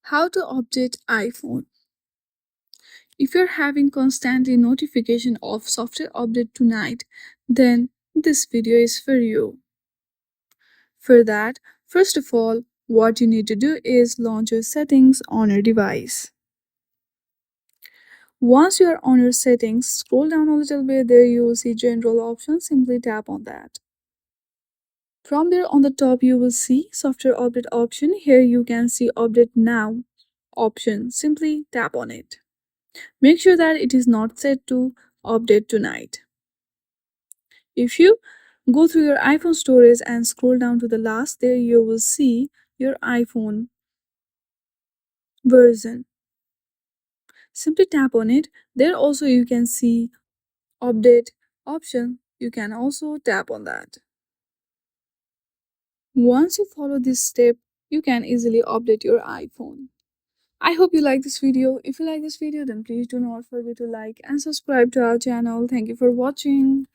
How to update iPhone. If you're having constantly notification of software update tonight, then this video is for you. For that, first of all, what you need to do is launch your settings on your device. Once you are on your settings, scroll down a little bit, there you will see general options, simply tap on that. From there on the top you will see software update option. Here you can see update now option, simply tap on it. Make sure that it is not set to update tonight. If you go through your iPhone storage and scroll down to the last, there you will see your iPhone version. Simply tap on it. There also you can see update option. You can also tap on that. Once you follow this step, you can easily update your iPhone. I hope you like this video. If you like this video, then please do not forget to like and subscribe to our channel. Thank you for watching.